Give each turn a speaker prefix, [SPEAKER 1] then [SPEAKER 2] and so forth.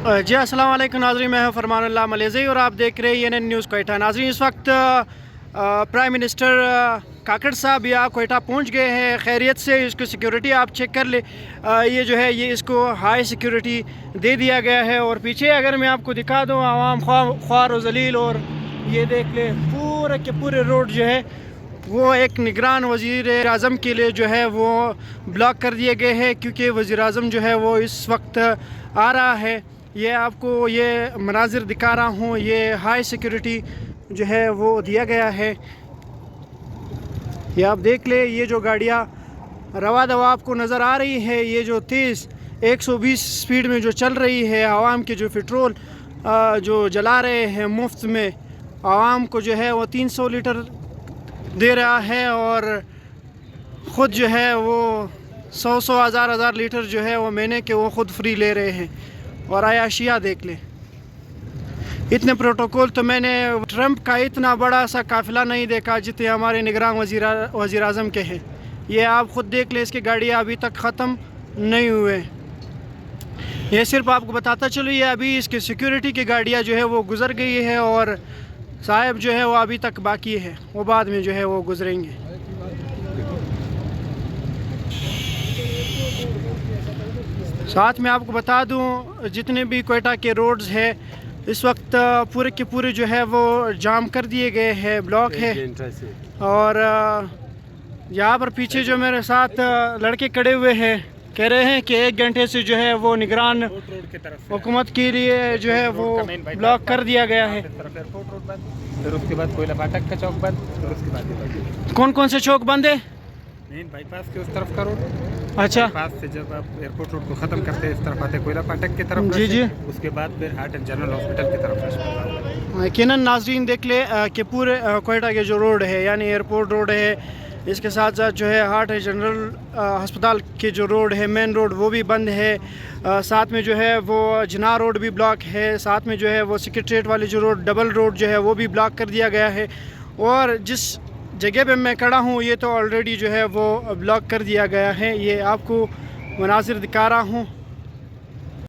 [SPEAKER 1] जी अस्सलाम वालेकुम नाज़रीन, मैं हूं फरमानुल्लाह मलेज़ी और आप देख रहे हैं ENN न्यूज़ कोयटा। नाज़रीन, इस वक्त प्राइम मिनिस्टर काकड़ साहब यहाँ कोयटा पहुंच गए हैं खैरियत से। इसको सिक्योरिटी आप चेक कर ले, ये जो है ये इसको हाई सिक्योरिटी दे दिया गया है। और पीछे अगर मैं आपको दिखा दूँ आवाम ख्वार व ज़लील, और ये देख ले पूरे के पूरे रोड जो है वो एक निगरान वज़ीर आज़म के लिए जो है वो ब्लॉक कर दिए गए हैं, क्योंकि वज़ीर आज़म जो है वो इस वक्त आ रहा है। ये आपको ये मनाजिर दिखा रहा हूँ, ये हाई सिक्योरिटी जो है वो दिया गया है। ये आप देख ले, ये जो गाड़ियाँ रवा दवा आपको नज़र आ रही है, ये जो तेज़ 120 स्पीड में जो चल रही है, आवाम के जो पेट्रोल जो जला रहे हैं मुफ्त में, आवाम को जो है वो 300 लीटर दे रहा है और ख़ुद जो है वो 100 हज़ार लीटर जो है वो महीने के वो ख़ुद फ्री ले रहे हैं। और आयाशिया देख ले, इतने प्रोटोकॉल तो मैंने ट्रंप का इतना बड़ा सा काफ़िला नहीं देखा जितने हमारे निगरान वज़ीर आज़म के हैं। ये आप ख़ुद देख ले, इसकी गाड़ियाँ अभी तक ख़त्म नहीं हुए। ये सिर्फ आपको बताता चलो, ये अभी इसकी सिक्योरिटी की गाड़ियाँ जो है वो गुज़र गई है और साहब जो है वो अभी तक बाकी है, वो बाद में जो है वो गुजरेंगे। साथ में आपको बता दूं, जितने भी कोयटा के रोड्स है इस वक्त पूरे के पूरे जो है वो जाम कर दिए गए हैं, ब्लॉक है। और यहाँ पर पीछे जो मेरे साथ लड़के खड़े हुए हैं कह रहे हैं कि 1 घंटे से जो है वो निगरान हुकूमत के लिए जो है वो ब्लॉक कर दिया गया है।
[SPEAKER 2] फिर उसके बाद कोयला फाटक का चौक बंद, फिर उसके बाद
[SPEAKER 1] कौन कौन से चौक बंद है?
[SPEAKER 2] मेन बाईपास के उस तरफ का रोड।
[SPEAKER 1] अच्छा,
[SPEAKER 2] पास से जब आप एयरपोर्ट रोड को ख़त्म करते हैं इस तरफ आते कोयला फाटक की तरफ।
[SPEAKER 1] जी जी।
[SPEAKER 2] उसके बाद फिर हार्ट एंड जनरल हॉस्पिटल की तरफ।
[SPEAKER 1] यकीनन नाज़रीन देख ले कि पूरे कोयटा के जो रोड है, यानी एयरपोर्ट रोड है, इसके साथ साथ जो है हार्ट एंड जनरल अस्पताल के जो रोड है, मेन रोड, वो भी बंद है। साथ में जो है वो जना रोड भी ब्लॉक है। साथ में जो है वो सेक्रेटरीट वाली जो रोड डबल रोड जो है वो भी ब्लॉक कर दिया गया है। और जिस जगह पे मैं खड़ा हूँ ये तो ऑलरेडी जो है वो ब्लॉक कर दिया गया है। ये आपको मनाजिर दिखा रहा हूँ।